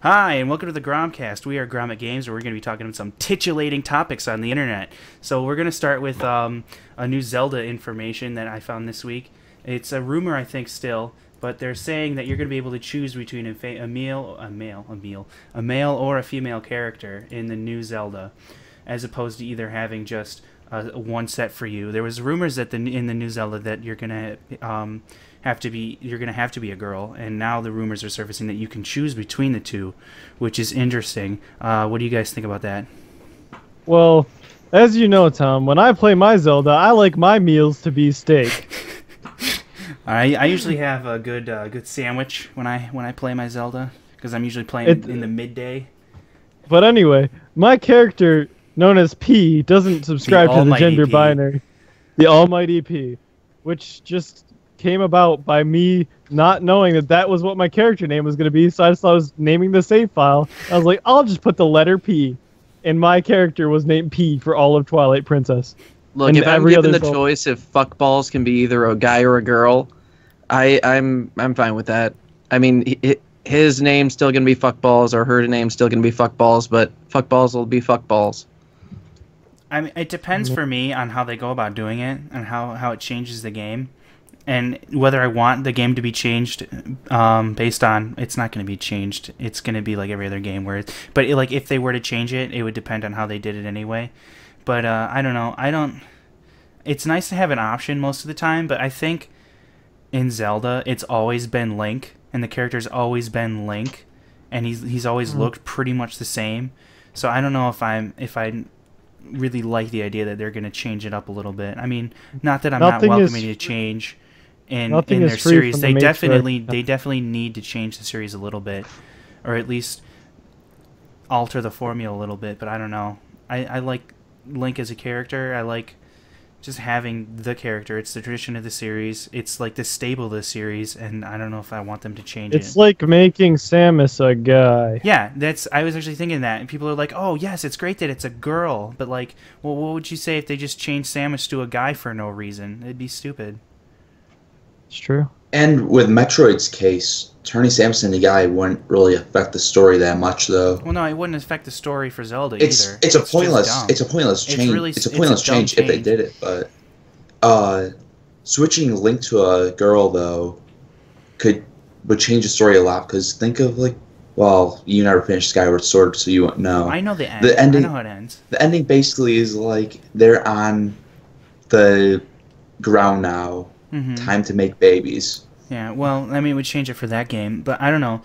Hi, and welcome to the GROMcast. We are Grommet Games, where we're going to be talking about some titillating topics on the internet. So we're going to start with a new Zelda information that I found this week. It's a rumor, I think, still, but they're saying that you're going to be able to choose between a male or a female character in the new Zelda, as opposed to either having just one set for you. There was rumors that in the new Zelda that you're going to have to be a girl, and now the rumors are surfacing that you can choose between the two, which is interesting. What do you guys think about that? Well, as you know, Tom, when I play my Zelda, I like my meals to be steak. I usually have a good sandwich when I play my Zelda, because I'm usually playing in the midday. But anyway, my character, known as P, doesn't subscribe to the gender binary. The Almighty P, which just came about by me not knowing that was what my character name was going to be, so I just thought I was naming the save file. I was like, I'll just put the letter P, and my character was named P for all of Twilight Princess. Look, and if I'm given the choice if fuckballs can be either a guy or a girl, I'm fine with that. I mean, his name's still going to be fuckballs, or her name's still going to be fuckballs, but fuckballs will be fuckballs. I mean, it depends for me on how they go about doing it, and how it changes the game. And whether I want the game to be changed based on... It's not going to be changed. It's going to be like every other game. But if they were to change it, it would depend on how they did it anyway. But I don't know. It's nice to have an option most of the time, but I think in Zelda, it's always been Link, and the character's always been Link, and he's always looked pretty much the same. So I don't know if I really like the idea that they're going to change it up a little bit. I mean, not that I'm not welcoming a change in their series. They definitely need to change the series a little bit, or at least alter the formula a little bit. But I don't know. I like Link as a character. I like just having the character. It's the tradition of the series. It's like the staple of the series, and I don't know if I want them to change it. It's like making Samus a guy. Yeah, I was actually thinking that, and people are like, "Oh, yes, it's great that it's a girl," but like, well, what would you say if they just changed Samus to a guy for no reason? It'd be stupid. It's true. And with Metroid's case, turning Samus into a guy wouldn't really affect the story that much, though. Well, no, it wouldn't affect the story for Zelda either. It's a pointless change. It's a pointless change if they did it. But switching Link to a girl though would change the story a lot. Because think of you never finished Skyward Sword, so you won't know. I know the end. I know how it ends. The ending basically is like they're on the ground now. Time to make babies. Yeah, well, I mean, it would change it for that game, but I don't know.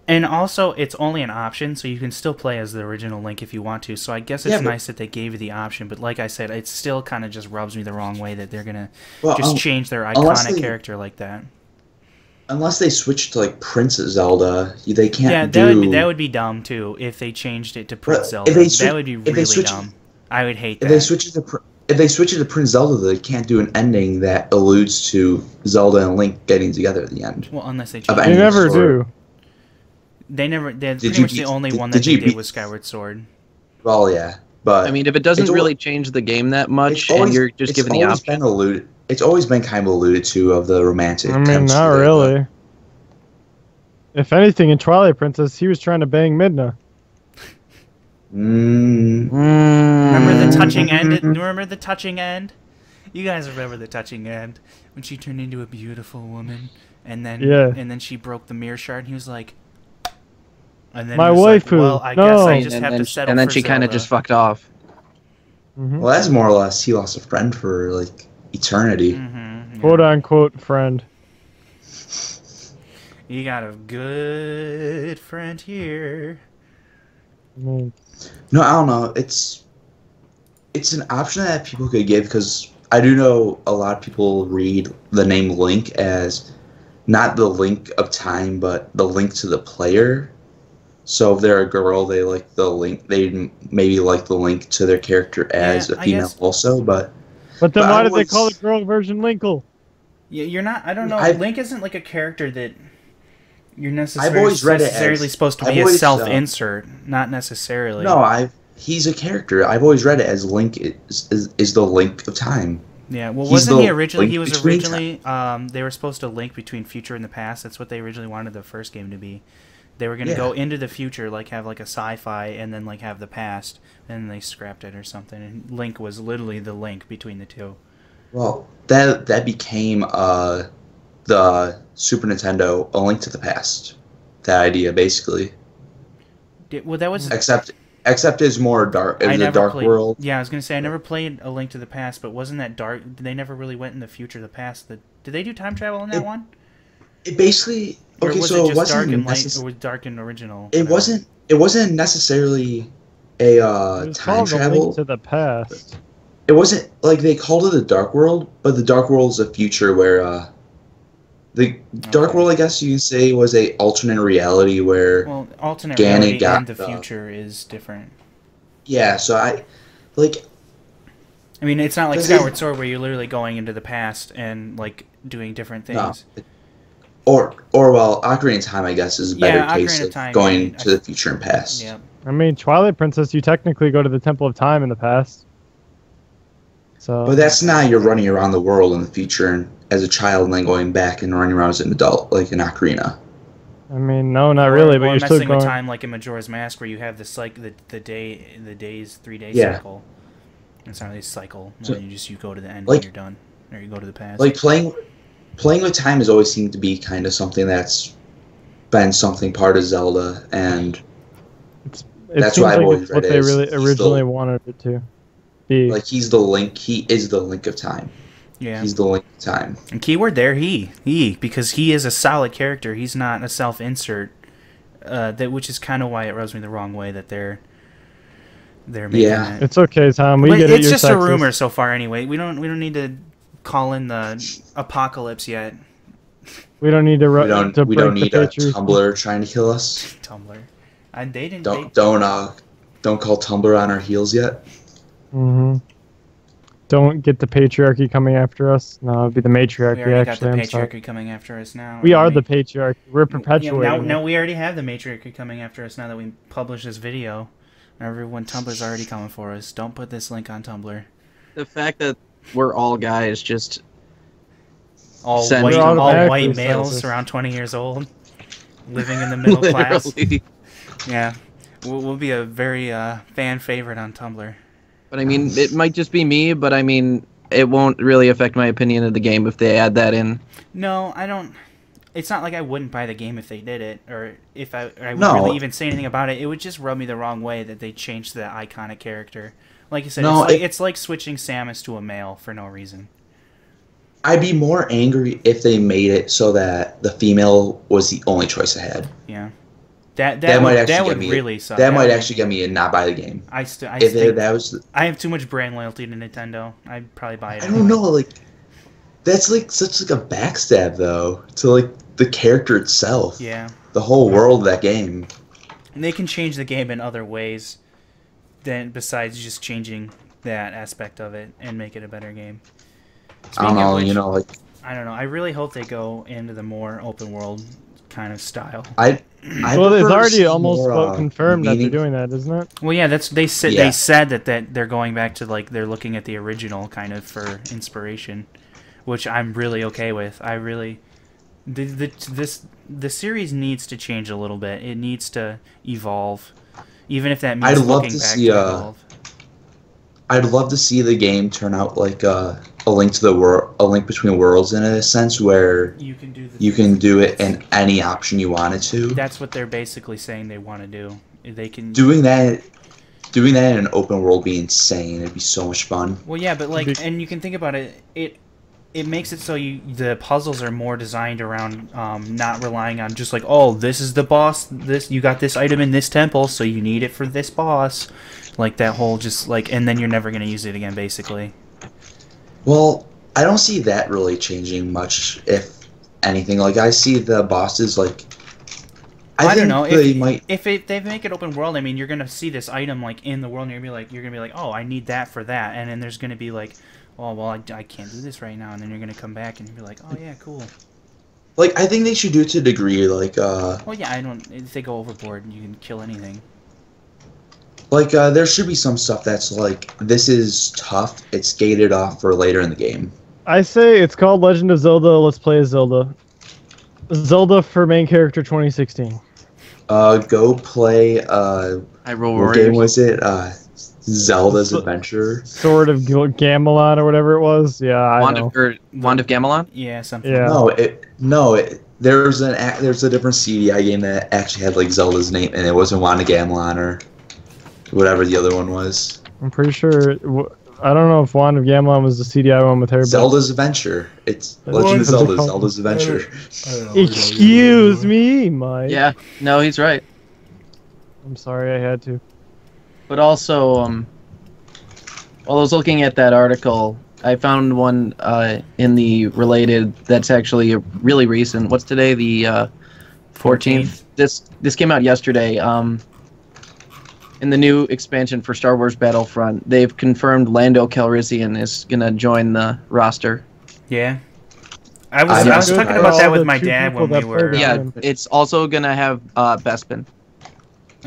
And also, it's only an option, so you can still play as the original Link if you want to. So I guess it's nice that they gave you the option, but like I said, it still kind of just rubs me the wrong way that they're going to change their iconic character like that. Unless they switch to, Prince Zelda, they can't that would be dumb, too, if they changed it to Prince Zelda. That would be really dumb. I would hate that. If they switch it to Prince Zelda, they can't do an ending that alludes to Zelda and Link getting together at the end. Well, unless they change it. They never do. They're pretty much the only one that they did was Skyward Sword. Well, yeah, but... I mean, if it doesn't really change the game that much, and you're just given the option... It's always been kind of alluded to of the romantic... I mean, not really. If anything, in Twilight Princess, he was trying to bang Midna. Remember the touching end? Remember the touching end? You guys remember the touching end when she turned into a beautiful woman, and then she broke the mirror shard, and he was like, and then my waifu. Well, I guess I just have to settle. And then for she kind of just fucked off. Well, that's more or less he lost a friend for eternity. Yeah. Quote unquote friend. You got a good friend here. No, I don't know. It's an option that people could give, because I do know a lot of people read the name Link as not the Link of time, but the link to the player. So if they're a girl, they like the link. They maybe like the link to their character as a female also. But then why did they call the girl version Linkle? Yeah, you're not. I don't know. Link isn't like a character that you're necessarily supposed to be a self-insert, not necessarily. No, he's a character. I've always read it as Link is the link of time. Yeah, well, wasn't he originally? He was originally. They were supposed to link between future and the past. That's what they originally wanted the first game to be. They were gonna go into the future, like have like a sci-fi, and then like have the past, and then they scrapped it or something. And Link was literally the link between the two. Well, that became the Super Nintendo A Link to the Past. That idea, basically. Well, that was except it's more dark. It was a dark world. Yeah, I was gonna say I never played A Link to the Past, but wasn't that dark? They never really went in the future, the past. Did they do time travel in that one? It basically or was it just dark and light, or was dark and original? It wasn't. It wasn't necessarily a time travel. A Link to the Past. It wasn't like they called it a dark world, but the dark world is a future where the dark world, I guess you can say, was a alternate reality where alternate Ganon reality got and the future is different. Yeah, so I mean, it's not like Skyward Sword where you're literally going into the past and like doing different things. No. Or Ocarina of Time, I guess, is a better case of going to the future and past. Yeah. I mean, Twilight Princess, you technically go to the Temple of Time in the past. So. But that's not you're running around the world in the future and as a child and then going back and running around as an adult, like in Ocarina. I mean, no, not really, but you're still going... messing with time like in Majora's Mask where you have this like the days 3-day cycle. It's not really a cycle. So, you go to the end when you're done, or you go to the past. Like playing with time has always seemed to be kind of something that's been something part of Zelda, and that's why I've always read it. What they really originally wanted it to be. Like he's the link. He is the link of time. Yeah. He's the link of time. And keyword there, he, because he is a solid character. He's not a self-insert. Which is kind of why it rubs me the wrong way that they're making it. It's okay, Tom. We get it. It's just a rumor so far, anyway. We don't need to call in the apocalypse yet. We don't need to. We don't need a Tumblr trying to kill us. Tumblr. They didn't. Don't call Tumblr on our heels yet. Mm-hmm. Don't get the patriarchy coming after us. No, it'd be the matriarchy. We already got the patriarchy coming after us now. We are the patriarchy. We're perpetuating. No, we already have the matriarchy coming after us now that we publish this video. Everyone, Tumblr's already coming for us. Don't put this link on Tumblr. The fact that we're all guys, just all white males around 20 years old, living in the middle class. Yeah, we'll be a very fan favorite on Tumblr. But I mean, it might just be me, but I mean, it won't really affect my opinion of the game if they add that in. No, I don't. It's not like I wouldn't buy the game if they did it, or if I would really even say anything about it. It would just rub me the wrong way that they changed the iconic character. Like you said, it's like switching Samus to a male for no reason. I'd be more angry if they made it so that the female was the only choice I had. Yeah. That might actually get me and not buy the game. I have too much brand loyalty to Nintendo. I'd probably buy it. I don't know, like that's like such like a backstab though to like the character itself. Yeah. The whole world of that game. And they can change the game in other ways than besides just changing that aspect of it and make it a better game. I don't know, I don't know. I really hope they go into the more open world kind of style. Well, it's already almost confirmed that they're doing that, isn't it? Well, yeah, they said that they're going back to like they're looking at the original kind of for inspiration, which I'm really okay with. I really the series needs to change a little bit. It needs to evolve, even if that means looking back to evolve. I'd love to see the game turn out like a link to the world, a link between worlds in a sense where you can do it in any option you wanted to. That's what they're basically saying they want to do. They can doing that in an open world be insane. It'd be so much fun. Well, yeah, but like, and you can think about it. It makes it so the puzzles are more designed around not relying on just like, oh, this is the boss. You got this item in this temple, so you need it for this boss. Like that whole just like, and then you're never gonna use it again, basically. Well, I don't see that really changing much, if anything. Like I see the bosses like. I don't know if they make it open world. I mean, you're gonna see this item like in the world, and you're gonna be like, oh, I need that for that, and then there's gonna be like, oh, well, I can't do this right now, and then you're gonna come back and you'll be like, oh yeah, cool. Like I think they should do it to a degree, like. Well, yeah, if they go overboard, you can kill anything. Like, there should be some stuff that's like, this is tough, it's gated off for later in the game. I say it's called Legend of Zelda, Let's Play as Zelda. Zelda for main character 2016. Go play. Hyrule What game Warriors. was it? Zelda's Adventure. Sword of Gamelon or whatever it was. Yeah, I know. Wand of Gamelon. Yeah, something. Yeah. There's a different CDI game that actually had like Zelda's name, and it wasn't Wand of Gamelon or whatever the other one was. I'm pretty sure. I don't know if Wand of Gamelon was the CDI one with her. Zelda's Adventure. It's Legend of Zelda. Zelda's Adventure. Excuse me, Mike. Yeah, no, he's right. I'm sorry, I had to. But also, while I was looking at that article, I found one in the related that's actually really recent. What's today? The 14th. This came out yesterday. In the new expansion for Star Wars Battlefront, they've confirmed Lando Calrissian is gonna join the roster. Yeah. I was talking about that with my dad when we were. Yeah, it's also gonna have Bespin.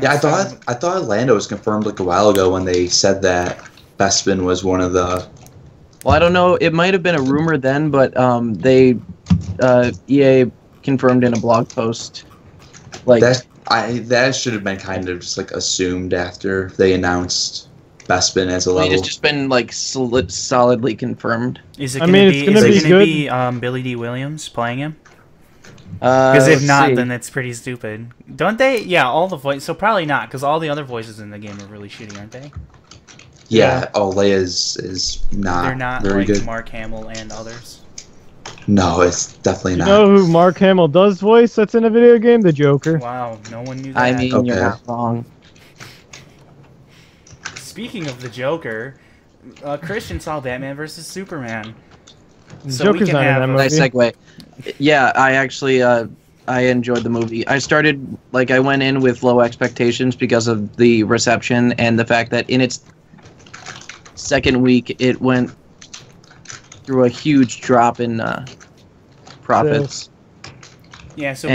Yeah, I thought Lando was confirmed like a while ago when they said that Bespin was one of the. Well, I don't know. It might have been a rumor then, but EA confirmed in a blog post. Like that should have been kind of just like assumed after they announced Bespin as a level. It's just been like solidly confirmed. Is it going to be Billy D. Williams playing him? Because if not, then it's pretty stupid. Don't they? Yeah, all the voice. So probably not, because all the other voices in the game are really shitty, aren't they? Yeah. Oh, Leia's is not. They're not very like good. Mark Hamill and others. No, it's definitely not. You know who Mark Hamill does voice that's in a video game? The Joker. Wow, no one knew that. I mean, you're not wrong. Speaking of the Joker, Christian saw Batman vs Superman. So Joker's we can not in have that movie. Nice segue. Yeah, I actually I enjoyed the movie. I went in with low expectations because of the reception and the fact that in its second week it went through a huge drop in profits. Yeah, so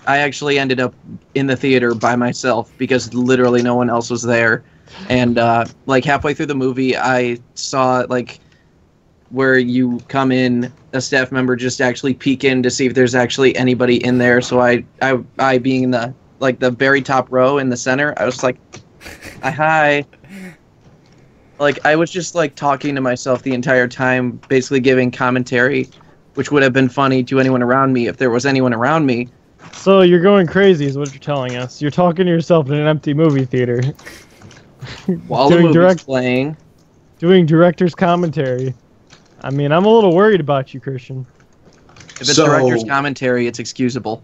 I actually ended up in the theater by myself because literally no one else was there. And like halfway through the movie, I saw like where you come in, a staff member just actually peek in to see if there's actually anybody in there. So I being in the the very top row in the center, I was like, hi. Like I was just like talking to myself the entire time, basically giving commentary, which would have been funny to anyone around me if there was anyone around me. So you're going crazy is what you're telling us. You're talking to yourself in an empty movie theater. While the movie's playing. Doing director's commentary. I mean, I'm a little worried about you, Christian. If it's director's commentary, it's excusable.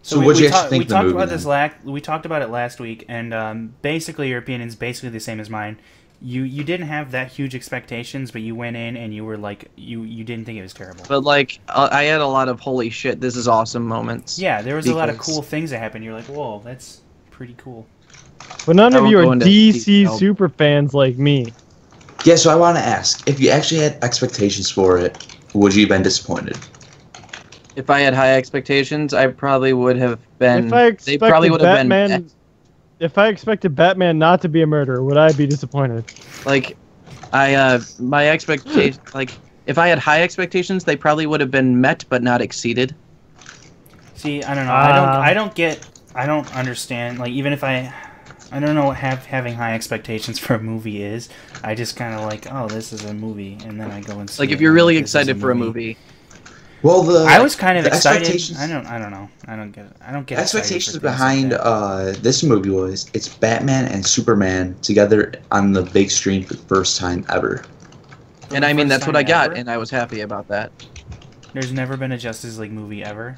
So what do you actually think of the movie? We talked about it last week, and basically your opinion is basically the same as mine. You didn't have that huge expectations, but you went in and you were like, you didn't think it was terrible. But like, I had a lot of holy shit, this is awesome moments. Yeah, there was a lot of cool things that happened. You're like, whoa, that's pretty cool. But none of you are DC super fans like me. Yeah, so I want to ask, if you actually had expectations for it, would you have been disappointed? If I had high expectations, I probably would have been. They probably would have been. If I expected Batman not to be a murderer, would I be disappointed? Like, my expectation, like, if I had high expectations, they probably would have been met but not exceeded. See, I don't know. I don't understand. Like, even if I don't know what having high expectations for a movie is. I just kind of like, oh, this is a movie, and then I go and see. Like, if you're really excited for a movie. Well, I was kind of excited. I don't know. I don't get it. I don't get expectations behind this movie was it's Batman and Superman together on the big screen for the first time ever. And I mean, that's what I got, and I was happy about that. There's never been a Justice League movie ever.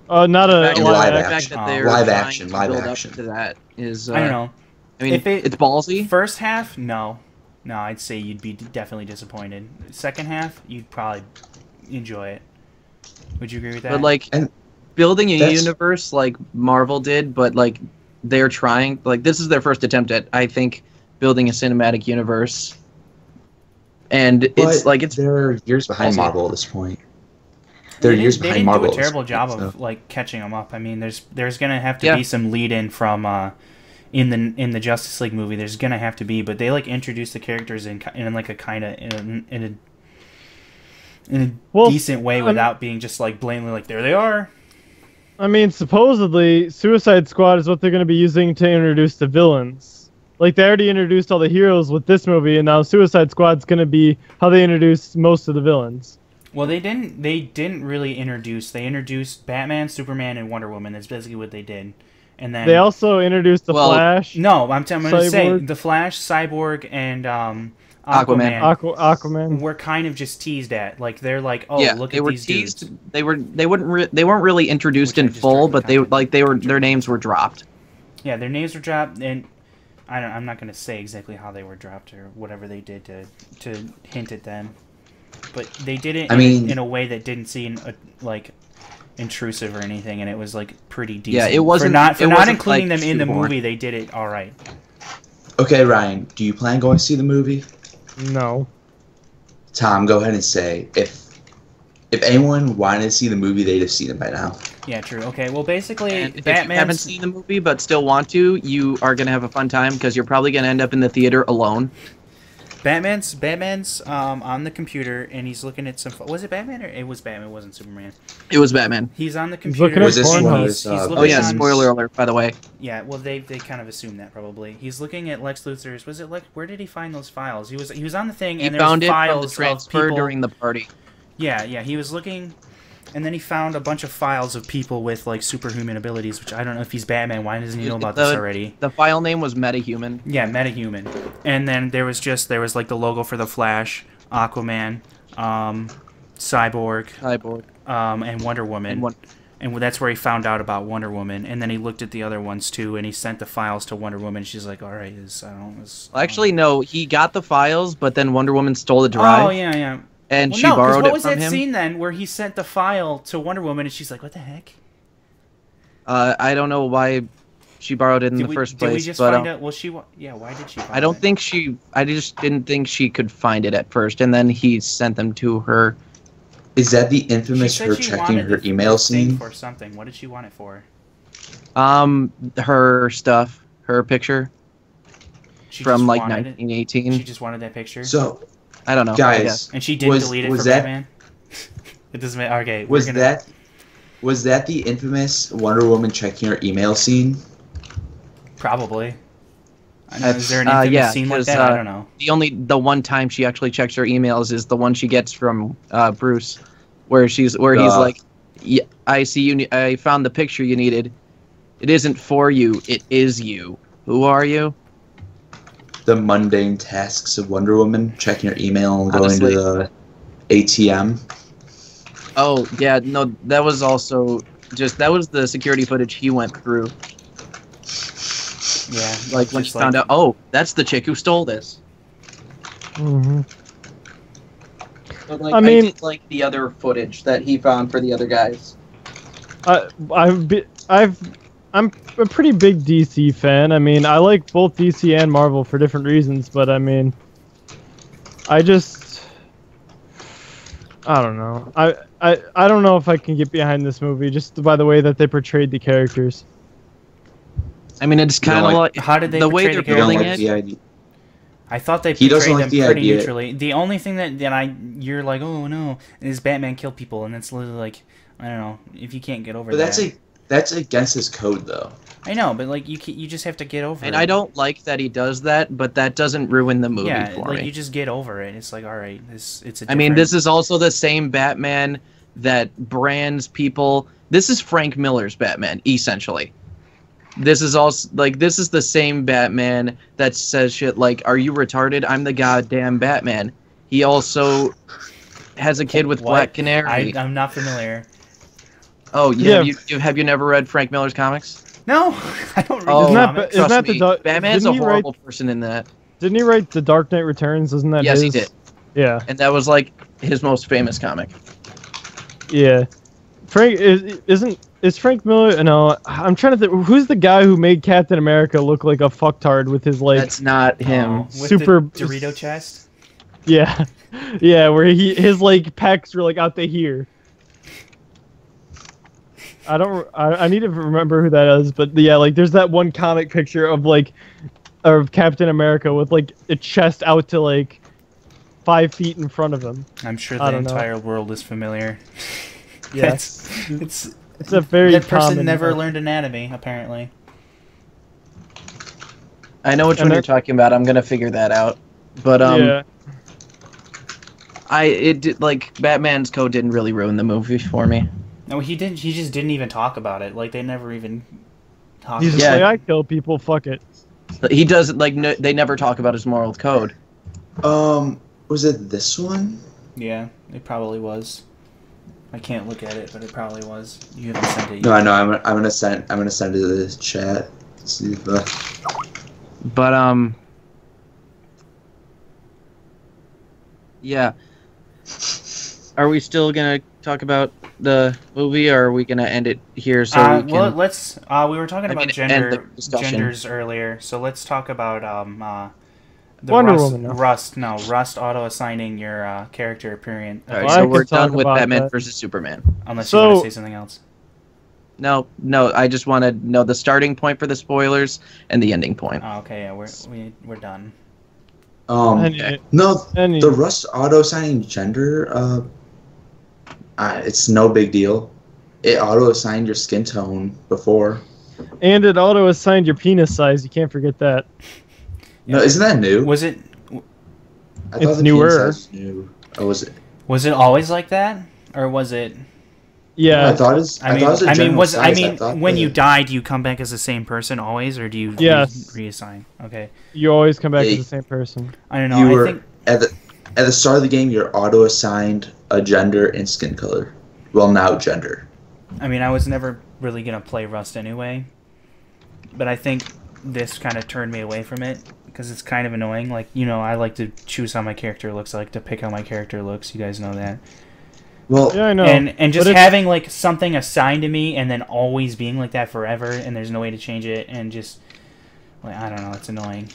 Not a live action. Live action. To that is. I don't know. I mean, it's ballsy. First half, no, I'd say you'd be definitely disappointed. Second half, you'd probably enjoy it. Would you agree with that? But like, building a universe like Marvel did, but like they're trying. Like this is their first attempt at, I think, building a cinematic universe. And they're years behind Marvel at this point. They're years behind Marvel. They didn't do a terrible job of like catching them up. I mean, there's gonna have to be some lead in from in the Justice League movie. There's gonna have to be, but they like introduce the characters in like a kind of in a decent way without being just like blatantly like there they are. I mean, supposedly, Suicide Squad is what they're going to be using to introduce the villains. Like, they already introduced all the heroes with this movie, and now Suicide Squad's going to be how they introduce most of the villains. Well, they didn't really introduce. They introduced Batman, Superman, and Wonder Woman. That's basically what they did. And then they also introduced the Flash. No, I'm going to say the Flash, Cyborg, and Aquaman. Aquaman. We're kind of just teased at. Like, they're like, oh, look at these teased. dudes. They weren't really introduced in full, but their names were dropped. Yeah, their names were dropped, and I'm not going to say exactly how they were dropped or whatever they did to hint at them. But they did it in a way that didn't seem like intrusive or anything, and it was like pretty decent. Yeah, it wasn't for not including them in the movie. They did it all right. Okay, Ryan, do you plan going to see the movie? No. Tom, go ahead and say if anyone wanted to see the movie, they'd have seen it by now. Yeah, true. Okay, well, basically, if you haven't seen the movie but still want to, you are gonna have a fun time because you're probably gonna end up in the theater alone. Batman's on the computer and he's looking at some. Was it Batman or it was Batman? It wasn't Superman. It was Batman. He's on the computer. He's looking at oh yeah, spoiler alert, by the way. Yeah, well they kind of assumed that probably. He's looking at Lex Luthor's. Was it where did he find those files? He was on the thing and there was files from the transfer during the party. Yeah, he was looking. And then he found a bunch of files of people with like superhuman abilities, which I don't know if he's Batman. Why doesn't he know about this already? The file name was Metahuman. Yeah, Metahuman. And then there was like the logo for the Flash, Aquaman, Cyborg, and Wonder Woman. And that's where he found out about Wonder Woman. And then he looked at the other ones too, and he sent the files to Wonder Woman. She's like, "All right, actually, no, he got the files, but then Wonder Woman stole the drive. Oh yeah. And she borrowed it from him. What was that scene then where he sent the file to Wonder Woman and she's like, "What the heck?" I don't know why she borrowed it in the first place. Did we just find out? Well, why did she? I don't think she. I just didn't think she could find it at first, and then he sent them to her. Is that the infamous her checking her email scene? For something. What did she want it for? Her stuff, her picture. From like 1918. She just wanted that picture. So. I don't know, guys. And she didn't delete it for Batman. It doesn't matter. Okay. Was that the infamous Wonder Woman checking her email scene? Probably. Is there an infamous scene like that? I don't know. The one time she actually checks her emails is the one she gets from Bruce, where he's like, yeah, "I see you. I found the picture you needed. It isn't for you. It is you. Who are you?" The mundane tasks of Wonder Woman, checking her email and going to the ATM. Oh, yeah, no, that was also that was the security footage he went through. Yeah. Like when she found out, oh, that's the chick who stole this. Mm-hmm. But, I mean, like the other footage that he found for the other guys. I'm a pretty big DC fan. I mean, I like both DC and Marvel for different reasons, but I mean, I don't know. I don't know if I can get behind this movie just by the way that they portrayed the characters. I mean, it's kind of like how did they the way they're building it. I thought they portrayed them pretty neutrally. The only thing you're like, oh no, is Batman kill people, and it's literally like, I don't know, if you can't get over that. But that's against his code, though. I know, but like you just have to get over it. And I don't like that he does that, but that doesn't ruin the movie for me. You just get over it. It's like, all right, it's a I mean, this is also the same Batman that brands people. This is Frank Miller's Batman, essentially. This is also this is the same Batman that says shit like, "Are you retarded? I'm the goddamn Batman." He also has a kid with Black Canary. I'm not familiar. Oh, yeah. Have you never read Frank Miller's comics? No, I don't read Trust me, Batman's a horrible person in that. Didn't he write The Dark Knight Returns? Isn't that Yes, his? he did. Yeah. And that was like his most famous comic. Yeah. Frank is Frank Miller? No, I'm trying to think. Who's the guy who made Captain America look like a fucktard with his like? That's not him. With super the Dorito chest. Yeah, yeah, where his like pecs were like out to here. I need to remember who that is, but yeah, like there's that one comic picture of Captain America with like a chest out to like 5 feet in front of him. I'm sure the entire world is familiar. Yes. It's a very that person common never learned anatomy, apparently. I know which one you're talking about. I'm gonna figure that out. But yeah. Like Batman's code didn't really ruin the movie for me. No, he didn't. He just didn't even talk about it. Like they never even talked. He's about just it. like, I kill people. Fuck it. He doesn't like. No, they never talk about his moral code. Was it this one? Yeah, it probably was. I can't look at it, but it probably was. You haven't sent it yet. No, I know. I'm gonna send it to the chat. See if, But yeah. Are we still gonna talk about the movie, or are we gonna end it here? So we can... Well, let's. We were talking about discussion. genders earlier, so let's talk about the Wonder Rust, Woman. No. Rust auto assigning your character appearance. All right, Well, so we're done with Batman that. versus Superman. Unless you want to say something else. No, I just want to know the starting point for the spoilers and the ending point. Oh, okay, yeah, we're done. Okay. The Rust auto assigning gender. It's no big deal. It auto assigned your skin tone before. And it auto assigned your penis size. You can't forget that. No, isn't that new? Was it? I thought It's the newer. penis size was new. Or was it? Was it always like that, or was it? Yeah. I thought it was a general size. When you die, do you come back as the same person always, or do you reassign? Okay. You always come back as the same person. I don't know. I think at the start of the game, you're auto assigned a gender and skin color. Well, now gender. I mean, I was never really gonna play Rust anyway, but I think this kind of turned me away from it because it's kind of annoying. Like, you know, I like to choose how my character looks. I like to pick how my character looks. You guys know that. Well, yeah, I know. And just having like something assigned to me and then always being like that forever, and there's no way to change it, and just like, I don't know, it's annoying.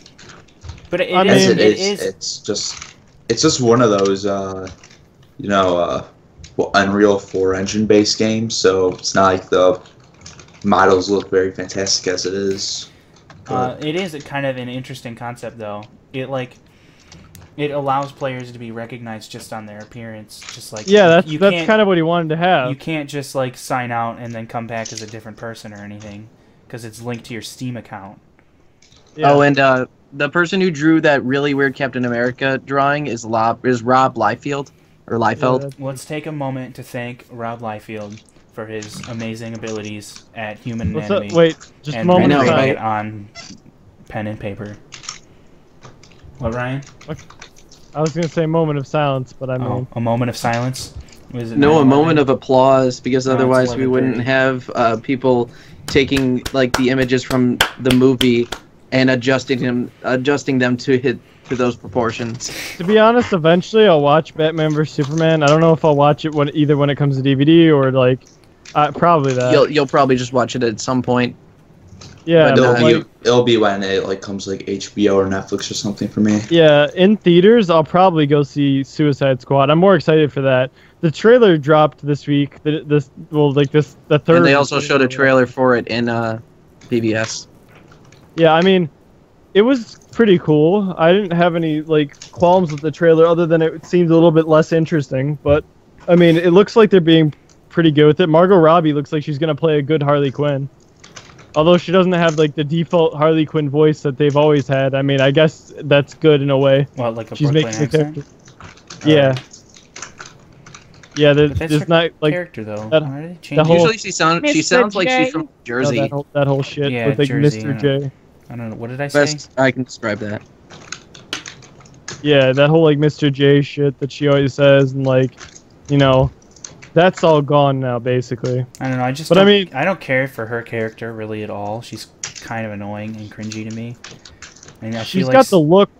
But it is. It's just one of those, Unreal 4 engine based games. So it's not like the models look very fantastic as it is. It is kind of an interesting concept, though. It allows players to be recognized just on their appearance, just like that's kind of what he wanted to have. You can't just like sign out and then come back as a different person or anything, because it's linked to your Steam account. Yeah. Oh, and the person who drew that really weird Captain America drawing is Rob Liefeld or Liefeld. Yeah, Let's take a moment to thank Rob Liefeld for his amazing abilities at human anatomy. Wait, just a moment of writing it silence. on pen and paper. What, Ryan? I was gonna say moment of silence, but I mean a moment of silence. Was it No, a 9/11? moment of applause, because No, it's otherwise we wouldn't 11:30. have people taking like the images from the movie and adjusting them to those proportions. to be honest, eventually I'll watch Batman vs Superman. I don't know if I'll watch it when it comes to DVD or like probably that. You'll probably just watch it at some point. Yeah, but It'll be when it comes like HBO or Netflix or something for me. yeah, in theaters I'll probably go see Suicide Squad. I'm more excited for that. The trailer dropped this week. The third. And they also showed a trailer for it in PBS. Yeah, I mean, it was pretty cool. I didn't have any like qualms with the trailer, other than it seemed a little bit less interesting. But I mean, it looks like they're being pretty good with it. Margot Robbie looks like she's gonna play a good Harley Quinn. Although she doesn't have like the default Harley Quinn voice that they've always had. I mean, I guess that's good in a way. Well, like a She's Brooklyn making the accent? character. Yeah. Yeah, But that's there's her not like character though. that- Why did they change the whole- Usually she sounds like she's from Jersey. that whole shit Yeah, with like Jersey, Mr. yeah. J. I don't know. What did I say? Best I can describe that. Yeah, that whole like Mr. J shit that she always says, and like, you know, that's all gone now basically. I don't know. I just. But don't, I mean- I don't care for her character really at all. She's kind of annoying and cringy to me. And I She's feel got like the look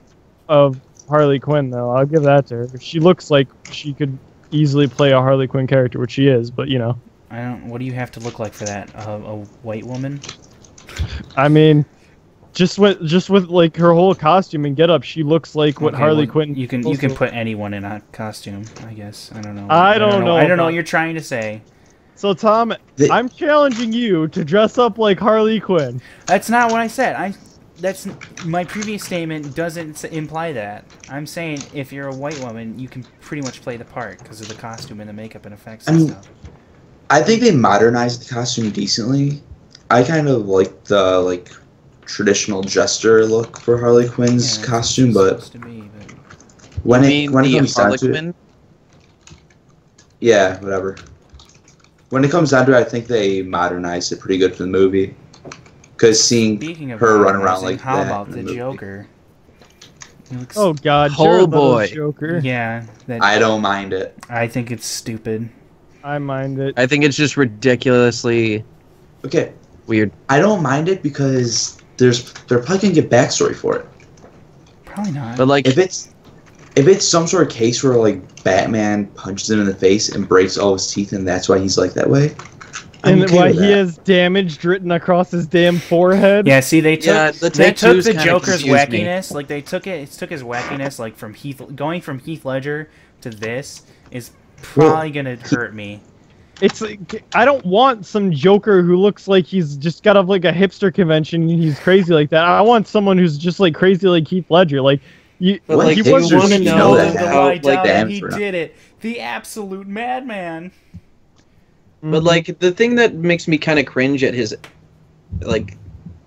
of Harley Quinn though. I'll give that to her. She looks like she could easily play a Harley Quinn character, which she is. But you know, I don't. What do you have to look like for that? A white woman? I mean, just with like her whole costume and getup, she looks like what Okay, Harley well, Quinn. You can put anyone in a costume, I guess. I don't know. I don't know I don't know about- what you're trying to say. So Tom, I'm challenging you to dress up like Harley Quinn. That's not what I said. That's my previous statement doesn't imply that. I'm saying if you're a white woman, you can pretty much play the part because of the costume and the makeup and effects and stuff. I think they modernized the costume decently. I kind of like the traditional jester look for Harley Quinn's costume, but when it comes down to it, yeah, whatever. When it comes down to it, I think they modernized it pretty good for the movie. Because seeing her run around like how that. How about the Joker? Oh God, oh boy, Joker. Yeah, I don't mind it. I think it's stupid. I mind it. I think it's just ridiculously weird. I don't mind it because they're probably gonna get backstory for it. Probably not. But like, if it's some sort of case where like Batman punches him in the face and breaks all his teeth, and that's why he's like that way. And why he has damage written across his damn forehead. Yeah, see, they took the Joker's wackiness. Me. Like they took his wackiness, like from going from Heath Ledger to this is probably gonna hurt me. It's like, I don't want some Joker who looks like he's just got off like a hipster convention and he's crazy like that. I want someone who's just like crazy like Heath Ledger. Like he want to know how he did it. The absolute madman. But like the thing that makes me kind of cringe at his like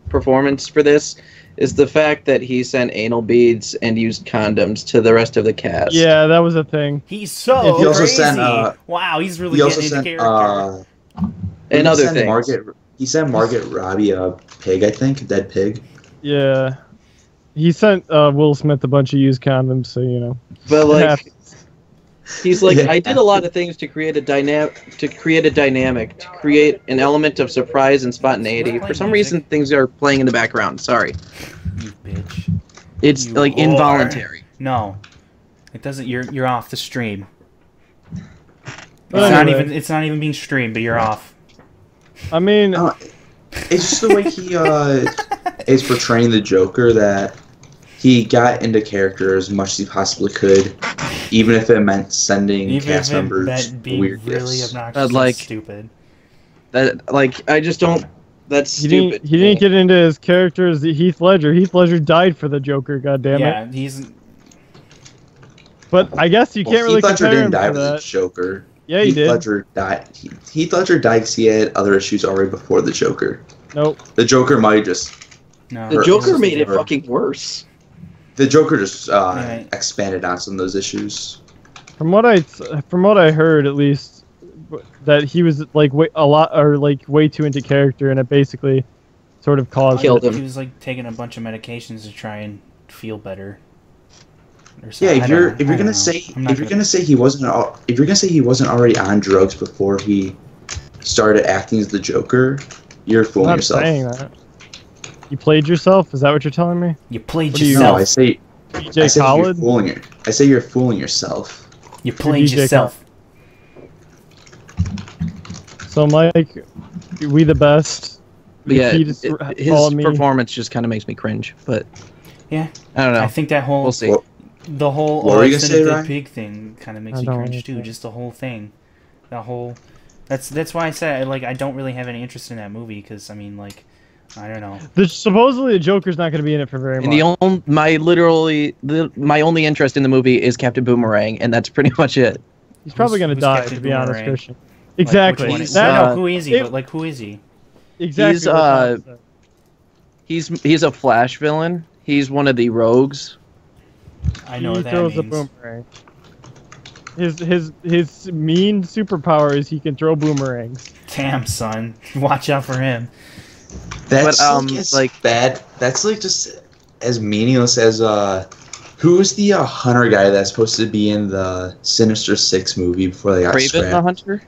performance for this is the fact that he sent anal beads and used condoms to the rest of the cast. Yeah, that was a thing. He's so he also crazy. Sent, wow, he's really getting into character. And other things. He sent Margaret Robbie a pig, I think, a dead pig. Yeah, he sent Will Smith a bunch of used condoms, so you know. But like. He's like, I did a lot of things to create a dynamic, to create an element of surprise and spontaneity. For some reason, things are playing in the background. Sorry. You bitch. It's you like involuntary. No, it doesn't. You're off the stream. It's not even being streamed, but you're off. I mean, it's just the way he is portraying the Joker that he got into character as much as he possibly could. Even if it meant sending cast members weird really gifts. Obnoxious like, stupid. That like I just don't. That's stupid. He didn't get into his character as Heath Ledger. Heath Ledger died for the Joker. Goddammit. Yeah, he's. But I guess you can't really compare him to that. Heath Ledger didn't die for the Joker. Yeah, he did. Ledger died. Heath Ledger died because he had other issues already before the Joker. Nope. The Joker might just. No. The Joker made it fucking worse. The Joker just expanded on some of those issues. From what I heard, at least, that he was like way too into character, and it basically sort of killed him. He was like taking a bunch of medications to try and feel better. Yeah, if you're gonna say he wasn't already on drugs before he started acting as the Joker, you're fooling yourself. I'm not saying that. You played yourself? Is that what you're telling me? You played yourself. No, I say Khaled? you're fooling yourself. You played yourself. So Mike, we the best. Yeah, his performance just kind of makes me cringe. But yeah, I don't know. I think that whole we'll see. The whole the pig thing kind of makes me cringe too. Just the whole thing, That's why I said I don't really have any interest in that movie because I mean I don't know. Supposedly the Joker's not going to be in it for very much. And my only interest in the movie is Captain Boomerang, and that's pretty much it. He's probably going to die, Captain to be Boomerang? honest, Christian. Exactly. Who is he? But who is he? Exactly. He's a Flash villain. He's one of the rogues. I know what that means. He throws a boomerang. His mean superpower is he can throw boomerangs. Damn, son, watch out for him. That's bad. That's just as meaningless as who's the hunter guy that's supposed to be in the Sinister Six movie before they got Kraven the Hunter.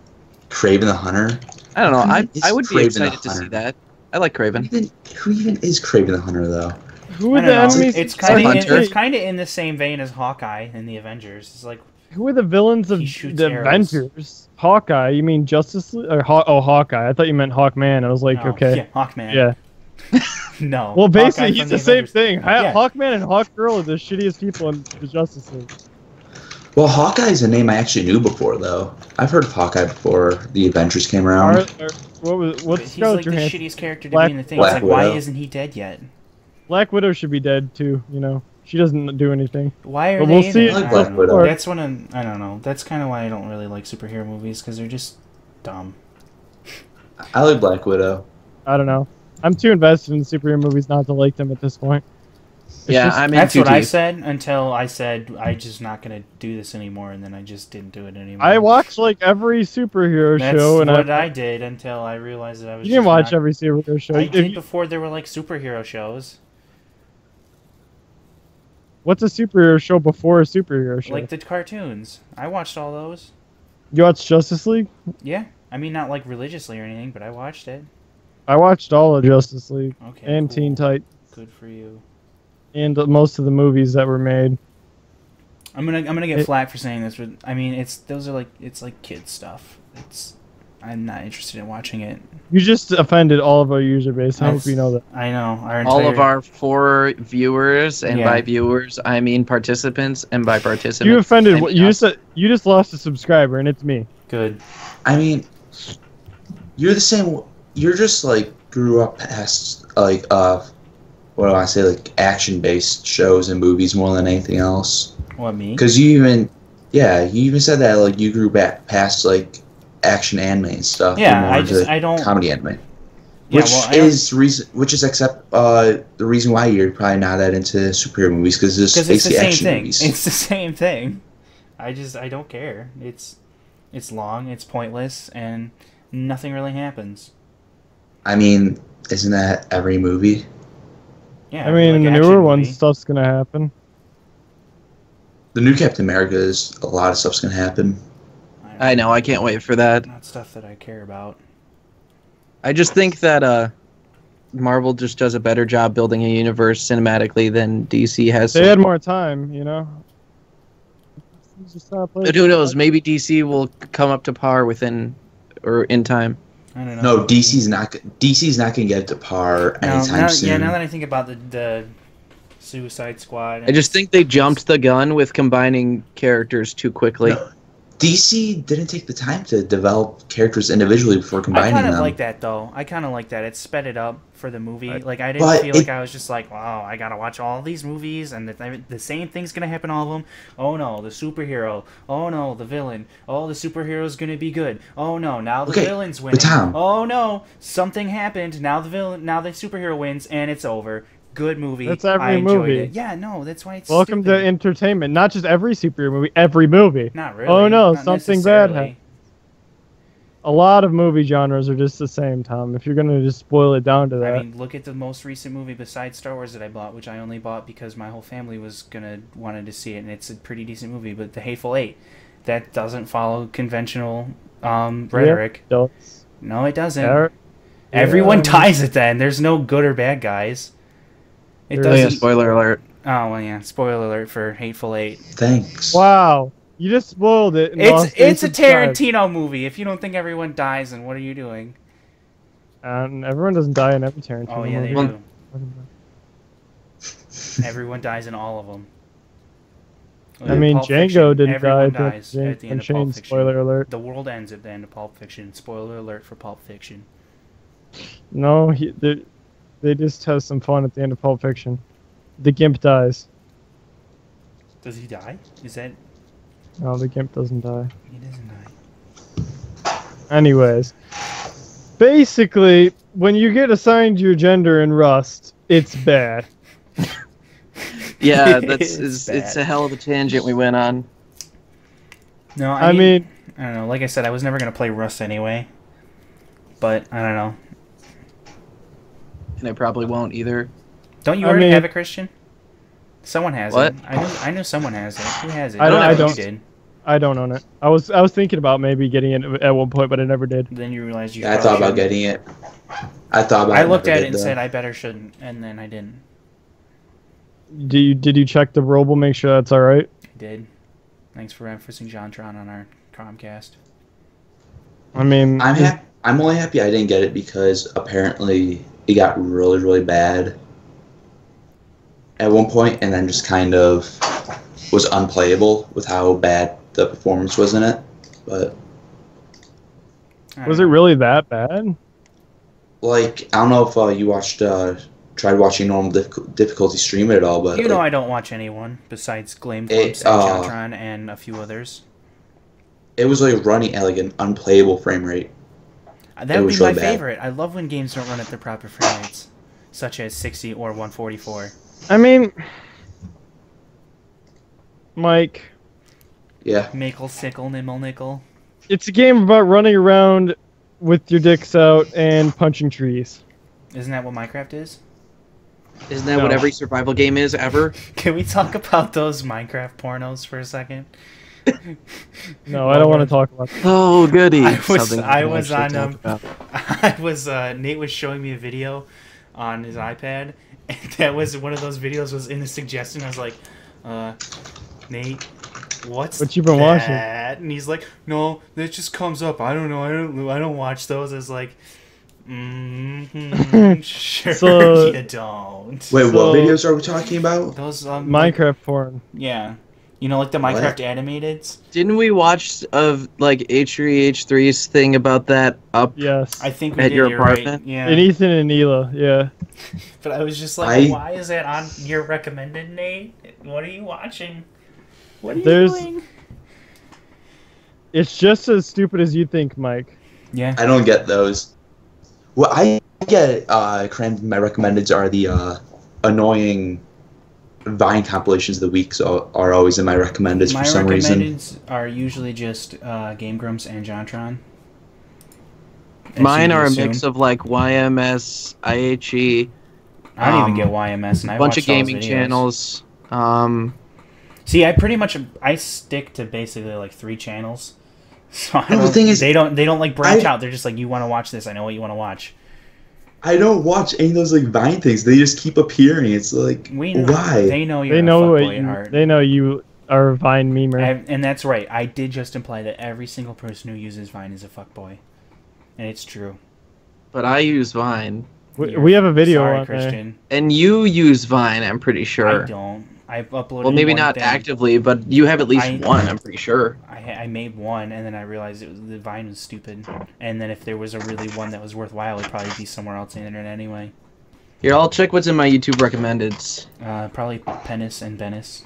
Kraven the Hunter. I don't know. I would be excited to see that. I like Kraven. Who even is Kraven the Hunter though? Who are the enemies? It's kind of in the same vein as Hawkeye in the Avengers. It's like who are the villains of the Avengers? Hawkeye? You mean Justice League? Or Hawkeye. I thought you meant Hawkman. I was like, okay. Yeah, Hawkman. Yeah. No. Well, basically, he's the same thing. Yeah. Hawkman and Hawkgirl are the shittiest people in the Justice League. Well, Hawkeye's a name I actually knew before, though. I've heard of Hawkeye before the Avengers came around. What's he's like the shittiest character to be in the thing. It's like, why isn't he dead yet? Black Widow should be dead, too, you know. She doesn't do anything. Why are they in it? I like Black Widow. That's I don't know. That's kind of why I don't really like superhero movies, because they're just dumb. I like Black Widow. I don't know. I'm too invested in superhero movies not to like them at this point. I'm That's into what I teeth. said until I said I just not gonna do this anymore, and then I just didn't do it anymore. I watch like every superhero That's show, and what I did until I realized that I was. You didn't watch not... every superhero show. I did before there were like superhero shows. What's a superhero show before a superhero show? Like the cartoons. I watched all those. You watched Justice League? Yeah, I mean not like religiously or anything, but I watched it. I watched all of Justice League. Okay. And cool. Teen Titans. Good for you. And most of the movies that were made. I'm gonna get flack for saying this, but I mean it's like kid stuff. I'm not interested in watching it. You just offended all of our user base. I hope you know that. I know. All of our 4 viewers, and by viewers I mean participants, and by participants you offended. You just lost a subscriber, and it's me. Good. I mean, you're the same. You're just like grew up past like what do I say, like action-based shows and movies more than anything else. What, me? Because you even said that like you grew back past like action anime and stuff. Yeah, I don't comedy anime. Yeah, Which is the reason why you're probably not that into superhero movies, because it's the same action thing. movies. It's the same thing. I don't care. It's long, it's pointless, and nothing really happens. I mean, isn't that every movie? Yeah, I mean, like in the newer ones, stuff's gonna happen. The new Captain America is a lot of stuff's gonna happen. I know, I can't wait for that. Not stuff that I care about. I just think that Marvel just does a better job building a universe cinematically than DC has. They had more time, you know. But who knows? Maybe DC will come up to par in time. I don't know. No, DC's not gonna get to par anytime soon. Yeah, now that I think about the Suicide Squad, I just think they jumped the gun with combining characters too quickly. No, DC didn't take the time to develop characters individually before combining them. I kind of like that, though. I kind of like that. It sped it up for the movie. Like, I didn't feel like I was just like, wow, I gotta watch all these movies, and the same thing's gonna happen to all of them. Oh, no, the superhero. Oh, no, the villain. Oh, the superhero's gonna be good. Oh, no, now the villain's winning. Oh, no, something happened. Now the superhero wins, and it's over. Good movie. That's every I enjoyed movie. It. Yeah, no, that's why it's Welcome stupid. to entertainment. Not just every superhero movie, every movie. Not really. Oh no, Not something bad happened. A lot of movie genres are just the same, Tom. If you're gonna just boil it down to that. I mean, look at the most recent movie besides Star Wars that I bought, which I only bought because my whole family wanted to see it, and it's a pretty decent movie. But The Hateful Eight, that doesn't follow conventional rhetoric. Yeah, it does. No, it doesn't. Everyone dies at the end. There's no good or bad guys. It doesn't. Yeah, spoiler alert. Oh well, yeah. Spoiler alert for Hateful Eight. Thanks. Wow, you just spoiled it. It's a Tarantino movie. If you don't think everyone dies, then what are you doing? Everyone doesn't die in every Tarantino movie. Oh yeah, movie. they do. Everyone dies in all of them. I mean, Django didn't die at the end of Pulp Fiction. Spoiler alert. The world ends at the end of Pulp Fiction. Spoiler alert for Pulp Fiction. No, they just have some fun at the end of Pulp Fiction. The Gimp dies. Does he die? Is that... No, the Gimp doesn't die. He doesn't die. Anyways. Basically, when you get assigned your gender in Rust, it's bad. Yeah, it's a hell of a tangent we went on. No, I mean, I don't know. Like I said, I was never going to play Rust anyway. But, I don't know. And I probably won't either. Don't you already have it, Christian? Someone has it. I know someone has it. Who has it? I don't. You did. I don't own it. I was thinking about maybe getting it at one point, but I never did. Then you realized you. Yeah, I thought about getting it. I looked at it and said I better shouldn't, and then I didn't. Did you check the roble? Make sure that's all right. I did. Thanks for referencing JonTron on our GROMcast. I mean, I'm only happy I didn't get it because apparently it got really, really bad at one point, and then just kind of was unplayable with how bad the performance was in it. But was it really that bad? Like, I don't know if you tried watching normal difficulty stream it at all, but I don't watch anyone besides Glame Clubs and JonTron and a few others. It was like running at like an unplayable frame rate. That would be my favorite. I love when games don't run at their proper frame rates, such as 60 or 144. I mean, Mike. Yeah. Mickle, sickle, nimble, nickel. It's a game about running around with your dicks out and punching trees. Isn't that what Minecraft is? Isn't that what every survival game is ever? Can we talk about those Minecraft pornos for a second? No, I don't want to talk about that. Oh, goody. Nate was showing me a video on his iPad, and that was one of those videos was in the suggestion. I was like, Nate, what you been watching? And he's like, no, that just comes up. I don't know. I don't watch those. I was like, sure So, you don't. Wait, what videos are we talking about? Those Minecraft porn. Yeah. You know, like the Minecraft animateds? Didn't we watch like H3H3's thing about that up Yes. I think we at did, your you're apartment? right. Yeah. And Ethan and Neela, yeah. But I was just like, why is that on your recommended, Nate? What are you watching? What are you doing? It's just as stupid as you think, Mike. Yeah. I don't get those. What I get crammed in my recommendeds are the annoying Vine compilations of the week, so are always in my recommendeds for some reason. My recommendeds are usually just Game Grumps and Jontron. Mine are a mix of like YMS, IHE. I don't even get YMS, and I bunch watch of gaming channels. See, I stick to basically like 3 channels. So the thing is, they don't like branch out. They're just like, you want to watch this? I know what you want to watch. I don't watch any of those like Vine things. They just keep appearing. It's like, why? They know you're a fuckboy at heart. They know you are a Vine memer. And that's right. I did just imply that every single person who uses Vine is a fuckboy. And it's true. But I use Vine. We have a video on Christian. there. And you use Vine, I'm pretty sure. I don't. I've uploaded Well, maybe one not thing. actively, but you have at least one, I'm pretty sure. I made one, and then I realized the Vine was stupid. And then if there was a really one that was worthwhile, it'd probably be somewhere else on the internet anyway. Here, I'll check what's in my YouTube recommendeds. Probably Penis and Venice.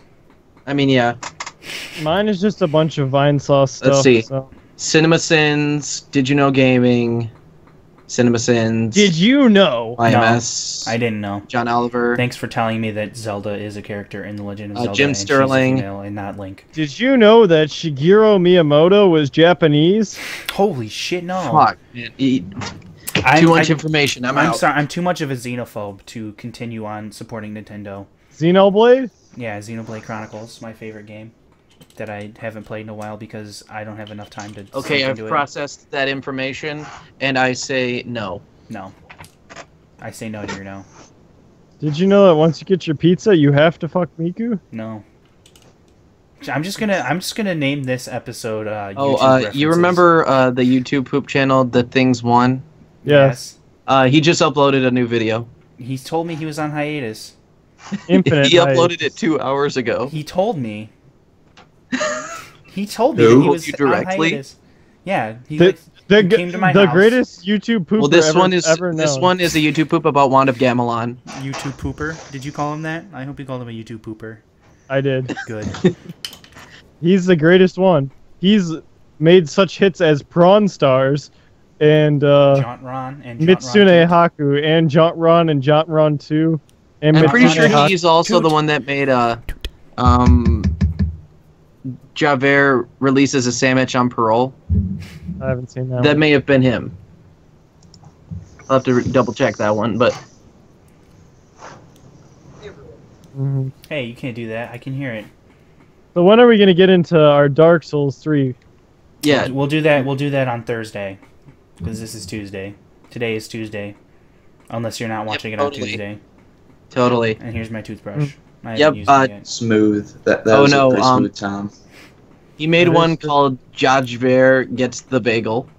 I mean, yeah. Mine is just a bunch of Vine sauce stuff. Let's see. So. Cinema Sins, Did You Know Gaming, Cinema Sins. Did you know? IMS. No, I didn't know. John Oliver. Thanks for telling me that Zelda is a character in The Legend of Zelda. Jim and Sterling. She's a female and not Link. Did you know that Shigeru Miyamoto was Japanese? Holy shit, no. Fuck, man. Too much information. I'm out. Sorry, I'm too much of a xenophobe to continue on supporting Nintendo. Xenoblade? Yeah, Xenoblade Chronicles, my favorite game that I haven't played in a while because I don't have enough time to. Okay, I've processed that information, and I say no. No. I say no to your no. Did you know that once you get your pizza, you have to fuck Miku? No. I'm just gonna name this episode. YouTube you remember the YouTube poop channel, The Things One? Yes. He just uploaded a new video. He told me he was on hiatus. Infinite. He uploaded it 2 hours ago. He told me. He told me that he was directly? on hiatus. Yeah. He came to my house. Greatest YouTube pooper this ever, one is ever known. This one is a YouTube poop about Wand of Gamelon. YouTube pooper? Did you call him that? I hope you called him a YouTube pooper. I did. Good. He's the greatest one. He's made such hits as Prawn Stars and Jaunt Ron and Mitsune Haku and Jaunt Ron and Jaunt Ron 2. And I'm pretty Mitsune sure he's also the one that made Javert releases a sandwich on parole. I haven't seen that. That one. may have been him. I'll have to double check that one, but Mm-hmm. Hey, you can't do that. I can hear it. So when are we gonna get into our Dark Souls 3? yeah. We'll do that. We'll do that on Thursday, because this is Tuesday. Today is Tuesday, unless you're not watching it on Tuesday. Totally. And here's my toothbrush. I Yep, haven't used it yet. Smooth. That was a pretty smooth, Tom. He made That one is- called Javert Gets the Bagel.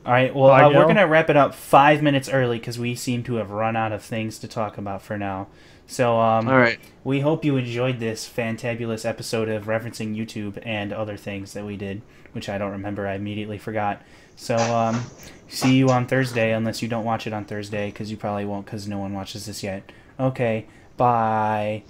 All right. Well, Bagel? we're gonna wrap it up 5 minutes early because we seem to have run out of things to talk about for now. So, All right. we hope you enjoyed this fantabulous episode of referencing YouTube and other things that we did, which I don't remember. I immediately forgot. So, see you on Thursday, unless you don't watch it on Thursday, because you probably won't, because no one watches this yet. Okay, bye.